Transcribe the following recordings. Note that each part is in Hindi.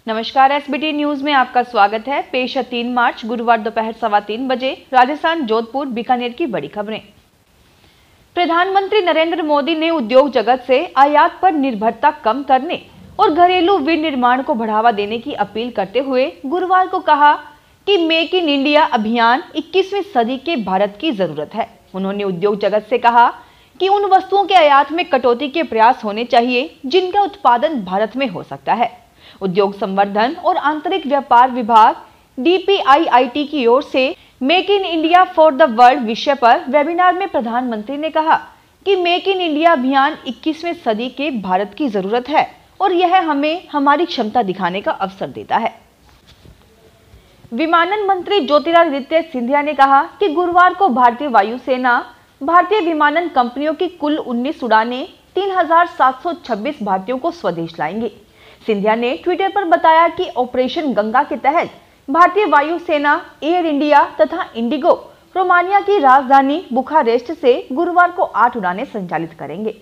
नमस्कार, एसबीटी न्यूज में आपका स्वागत है। पेश है 3 मार्च गुरुवार दोपहर 3:15 बजे राजस्थान जोधपुर बीकानेर की बड़ी खबरें। प्रधानमंत्री नरेंद्र मोदी ने उद्योग जगत से आयात पर निर्भरता कम करने और घरेलू विनिर्माण को बढ़ावा देने की अपील करते हुए गुरुवार को कहा कि मेक इन इंडिया अभियान 21वीं सदी के भारत की जरूरत है। उन्होंने उद्योग जगत से कहा कि उन वस्तुओं के आयात में कटौती के प्रयास होने चाहिए जिनका उत्पादन भारत में हो सकता है। उद्योग संवर्धन और आंतरिक व्यापार विभाग DPIIT की ओर से make in India for the world विषय पर वेबिनार में प्रधानमंत्री ने कहा कि मेक इन इंडिया अभियान 21वीं सदी के भारत की जरूरत है और यह हमें हमारी क्षमता दिखाने का अवसर देता है। विमानन मंत्री ज्योतिरादित्य सिंधिया ने कहा कि गुरुवार को भारतीय वायुसेना भारतीय विमानन कंपनियों की कुल 19 उड़ानें 3,726 भारतीयों को स्वदेश लाएंगी। सिंधिया ने ट्विटर पर बताया कि ऑपरेशन गंगा के तहत भारतीय वायुसेना, एयर इंडिया तथा इंडिगो रोमानिया की राजधानी बुखारेस्ट से गुरुवार को 8 उड़ानें संचालित करेंगे।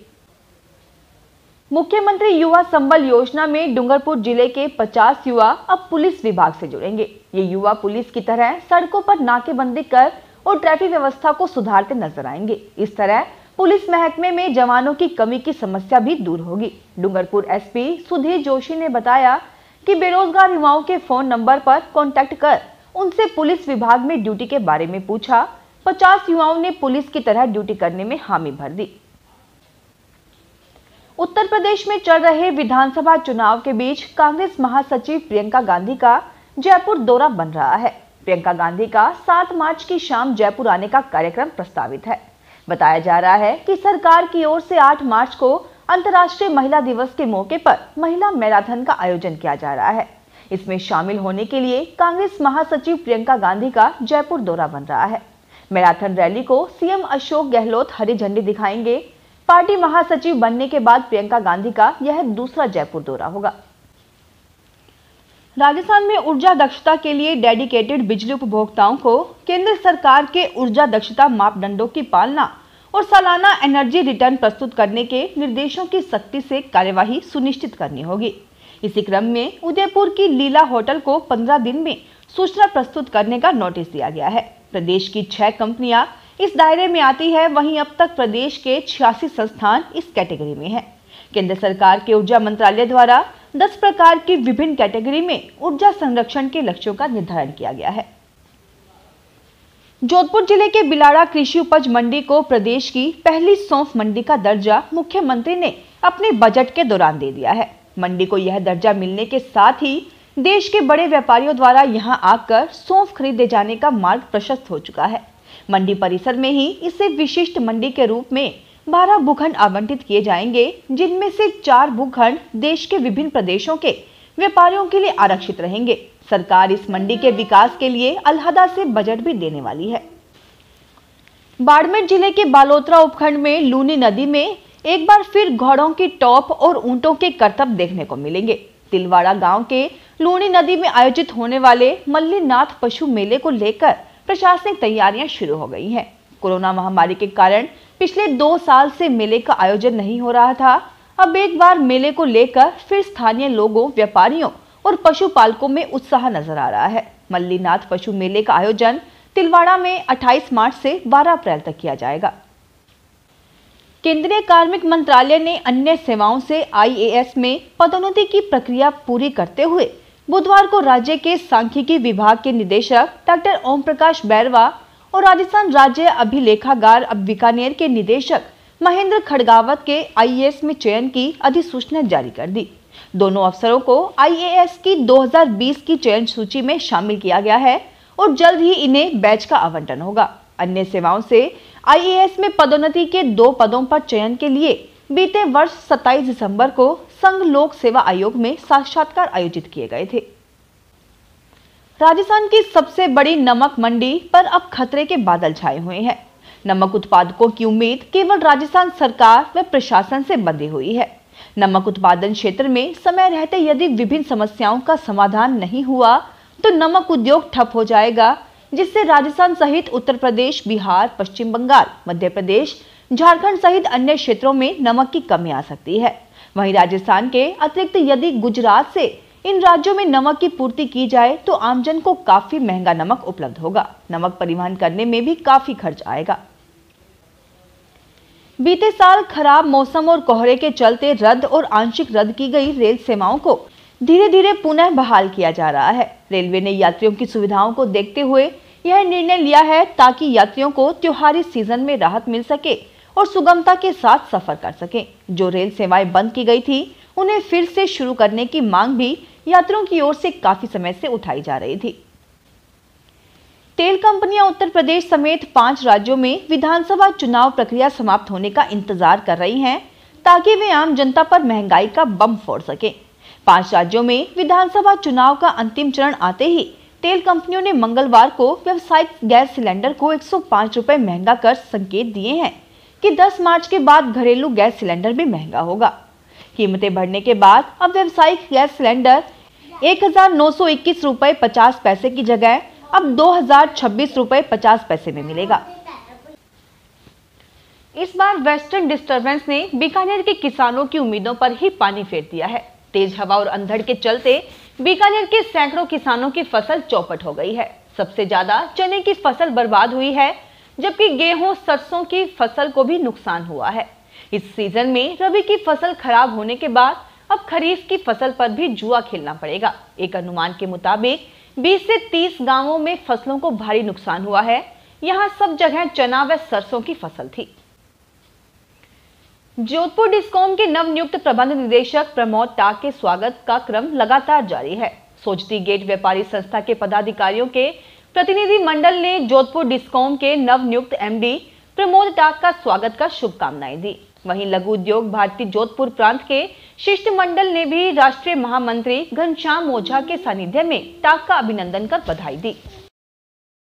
मुख्यमंत्री युवा संबल योजना में डूंगरपुर जिले के 50 युवा अब पुलिस विभाग से जुड़ेंगे। ये युवा पुलिस की तरह सड़कों पर नाकेबंदी कर और ट्रैफिक व्यवस्था को सुधारते नजर आएंगे। इस तरह पुलिस महकमे में जवानों की कमी की समस्या भी दूर होगी। डूंगरपुर SP सुधीर जोशी ने बताया कि बेरोजगार युवाओं के फोन नंबर पर कांटेक्ट कर उनसे पुलिस विभाग में ड्यूटी के बारे में पूछा। 50 युवाओं ने पुलिस की तरह ड्यूटी करने में हामी भर दी। उत्तर प्रदेश में चल रहे विधानसभा चुनाव के बीच कांग्रेस महासचिव प्रियंका गांधी का जयपुर दौरा बन रहा है। प्रियंका गांधी का 7 मार्च की शाम जयपुर आने का कार्यक्रम प्रस्तावित है। बताया जा रहा है कि सरकार की ओर से 8 मार्च को अंतर्राष्ट्रीय महिला दिवस के मौके पर महिला मैराथन का आयोजन किया जा रहा है। इसमें शामिल होने के लिए कांग्रेस महासचिव प्रियंका गांधी का जयपुर दौरा बन रहा है। मैराथन रैली को CM अशोक गहलोत हरी झंडी दिखाएंगे। पार्टी महासचिव बनने के बाद प्रियंका गांधी का यह दूसरा जयपुर दौरा होगा। राजस्थान में ऊर्जा दक्षता के लिए डेडिकेटेड बिजली उपभोक्ताओं को केंद्र सरकार के ऊर्जा दक्षता मापदंडों की पालना और सालाना एनर्जी रिटर्न प्रस्तुत करने के निर्देशों की सख्ती से कार्यवाही सुनिश्चित करनी होगी। इसी क्रम में उदयपुर की लीला होटल को 15 दिन में सूचना प्रस्तुत करने का नोटिस दिया गया है। प्रदेश की 6 कंपनियां इस दायरे में आती है। वहीं अब तक प्रदेश के 86 संस्थान इस कैटेगरी में है। केंद्र सरकार के ऊर्जा मंत्रालय द्वारा 10 प्रकार की विभिन्न कैटेगरी में ऊर्जा संरक्षण के लक्ष्यों का निर्धारण किया गया है। जोधपुर जिले के बिलाड़ा कृषि उपज मंडी को प्रदेश की पहली सौंफ मंडी का दर्जा मुख्यमंत्री ने अपने बजट के दौरान दे दिया है। मंडी को यह दर्जा मिलने के साथ ही देश के बड़े व्यापारियों द्वारा यहां आकर सौंफ खरीदे जाने का मार्ग प्रशस्त हो चुका है। मंडी परिसर में ही इसे विशिष्ट मंडी के रूप में 12 भूखंड आवंटित किए जाएंगे, जिनमें से 4 भूखंड देश के विभिन्न प्रदेशों के व्यापारियों के लिए आरक्षित रहेंगे। सरकार इस मंडी के विकास के लिए अलहदा से बजट भी देने वाली है। बाड़मेर जिले के बालोतरा उपखंड में लूनी नदी में एक बार फिर घोड़ों की टॉप और ऊंटों के करतब देखने को मिलेंगे। तिलवाड़ा गांव के लूनी नदी में आयोजित होने वाले मल्लीनाथ पशु मेले को लेकर प्रशासनिक तैयारियां शुरू हो गई हैं। कोरोना महामारी के कारण पिछले 2 साल से मेले का आयोजन नहीं हो रहा था। अब एक बार मेले को लेकर फिर स्थानीय लोगों, व्यापारियों और पशुपालकों में उत्साह नजर आ रहा है। मल्लीनाथ पशु मेले का आयोजन तिलवाड़ा में 28 मार्च से 12 अप्रैल तक किया जाएगा। केंद्रीय कार्मिक मंत्रालय ने अन्य सेवाओं से IAS में पदोन्नति की प्रक्रिया पूरी करते हुए बुधवार को राज्य के सांख्यिकी विभाग के निदेशक डॉक्टर ओम प्रकाश बैरवा और राजस्थान राज्य अभिलेखागार अब बीकानेर के निदेशक महेंद्र खड़गावत के IAS में चयन की अधिसूचना जारी कर दी। दोनों अफसरों को IAS की 2020 की चयन सूची में शामिल किया गया है और जल्द ही इन्हें बैच का आवंटन होगा। अन्य सेवाओं से IAS में पदोन्नति के 2 पदों पर चयन के लिए बीते वर्ष 27 दिसंबर को संघ लोक सेवा आयोग में साक्षात्कार आयोजित किए गए थे। राजस्थान की सबसे बड़ी नमक मंडी पर अब खतरे के बादल छाए हुए हैं। नमक उत्पादकों की उम्मीद केवल राजस्थान सरकार व प्रशासन से बंधी हुई है। नमक उत्पादन क्षेत्र में समय रहते यदि विभिन्न समस्याओं का समाधान नहीं हुआ तो नमक उद्योग ठप हो जाएगा, जिससे राजस्थान सहित उत्तर प्रदेश, बिहार, पश्चिम बंगाल, मध्य प्रदेश, झारखंड सहित अन्य क्षेत्रों में नमक की कमी आ सकती है। वहीं राजस्थान के अतिरिक्त यदि गुजरात से इन राज्यों में नमक की पूर्ति की जाए तो आमजन को काफी महंगा नमक उपलब्ध होगा। नमक परिवहन करने में भी काफी खर्च आएगा। बीते साल खराब मौसम और कोहरे के चलते रद्द और आंशिक रद्द की गई रेल सेवाओं को धीरे धीरे पुनः बहाल किया जा रहा है। रेलवे ने यात्रियों की सुविधाओं को देखते हुए यह निर्णय लिया है ताकि यात्रियों को त्योहारी सीजन में राहत मिल सके और सुगमता के साथ सफर कर सकें। जो रेल सेवाएं बंद की गई थी उन्हें फिर से शुरू करने की मांग भी यात्रियों की ओर से काफी समय से उठाई जा रही थी। तेल कंपनियां उत्तर प्रदेश समेत 5 राज्यों में विधानसभा चुनाव प्रक्रिया समाप्त होने का इंतजार कर रही हैं ताकि वे आम जनता पर महंगाई का बम फोड़ सकें। 5 राज्यों में विधानसभा चुनाव का अंतिम चरण आते ही तेल कंपनियों ने मंगलवार को व्यावसायिक गैस सिलेंडर को 105 रुपए महंगा कर संकेत दिए हैं कि 10 मार्च के बाद घरेलू गैस सिलेंडर भी महंगा होगा। कीमतें बढ़ने के बाद अब व्यावसायिक गैस सिलेंडर 1921 रुपए 50 पैसे की जगह अब 2026 रुपए 50 पैसे में मिलेगा। इस बार वेस्टर्न डिस्टर्बेंस ने बीकानेर के किसानों की उम्मीदों पर ही पानी फेर दिया है। तेज हवा और अंधड़ के चलते बीकानेर के सैकड़ों किसानों की फसल चौपट हो गई है। सबसे ज्यादा चने की फसल बर्बाद हुई है, जबकि गेहूं, सरसों की फसल को भी नुकसान हुआ है। इस सीजन में रबी की फसल खराब होने के बाद अब खरीफ की फसल पर भी जुआ खेलना पड़ेगा। एक अनुमान के मुताबिक 20 से 30 गांवों में फसलों को भारी नुकसान हुआ है। यहां सब जगह चना व सरसों की फसल थी। जोधपुर डिस्कॉम के नवनियुक्त प्रबंध निदेशक प्रमोद टाक के स्वागत का क्रम लगातार जारी है। सोजती गेट व्यापारी संस्था के पदाधिकारियों के प्रतिनिधि मंडल ने जोधपुर डिस्कॉम के नवनियुक्त एमडी प्रमोद टाक का स्वागत कर शुभकामनाएं दी। वहीं लघु उद्योग भारती जोधपुर प्रांत के शिष्टमंडल ने भी राष्ट्रीय महामंत्री घनश्याम ओझा के सानिध्य में टाक का अभिनंदन कर बधाई दी।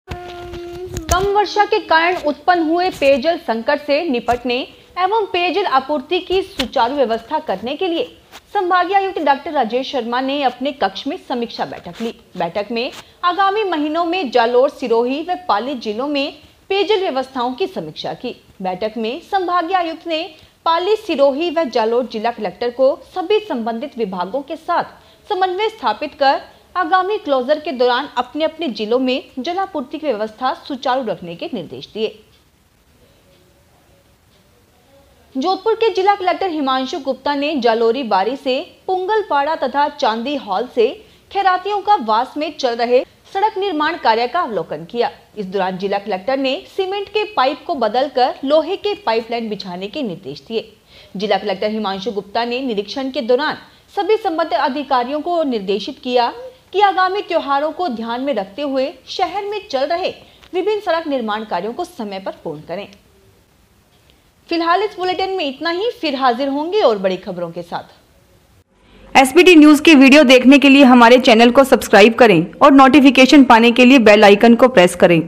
कम वर्षा के कारण उत्पन्न हुए पेयजल संकट से निपटने एवं पेयजल आपूर्ति की सुचारू व्यवस्था करने के लिए संभागीय आयुक्त डॉक्टर राजेश शर्मा ने अपने कक्ष में समीक्षा बैठक ली। बैठक में आगामी महीनों में जालोर, सिरोही व पाली जिलों में पेयजल व्यवस्थाओं की समीक्षा की। बैठक में संभागीय आयुक्त ने पाली, सिरोही व जालोर जिला कलेक्टर को सभी संबंधित विभागों के साथ समन्वय स्थापित कर आगामी क्लोजर के दौरान अपने अपने जिलों में जलापूर्ति की व्यवस्था सुचारू रखने के निर्देश दिए। जोधपुर के जिला कलेक्टर हिमांशु गुप्ता ने जालोरी बारी से पुंगलपाड़ा तथा चांदी हॉल से खैरातियों का वास में चल रहे सड़क निर्माण कार्य का अवलोकन किया। इस दौरान जिला कलेक्टर ने सीमेंट के पाइप को बदलकर लोहे के पाइपलाइन बिछाने के निर्देश दिए। जिला कलेक्टर हिमांशु गुप्ता ने निरीक्षण के दौरान सभी संबंधित अधिकारियों को निर्देशित किया कि आगामी त्योहारों को ध्यान में रखते हुए शहर में चल रहे विभिन्न सड़क निर्माण कार्यों को समय पर पूर्ण करें। फिलहाल इस बुलेटिन में इतना ही, फिर हाजिर होंगे और बड़ी खबरों के साथ। एसबीटी न्यूज के वीडियो देखने के लिए हमारे चैनल को सब्सक्राइब करें और नोटिफिकेशन पाने के लिए बेल आइकन को प्रेस करें।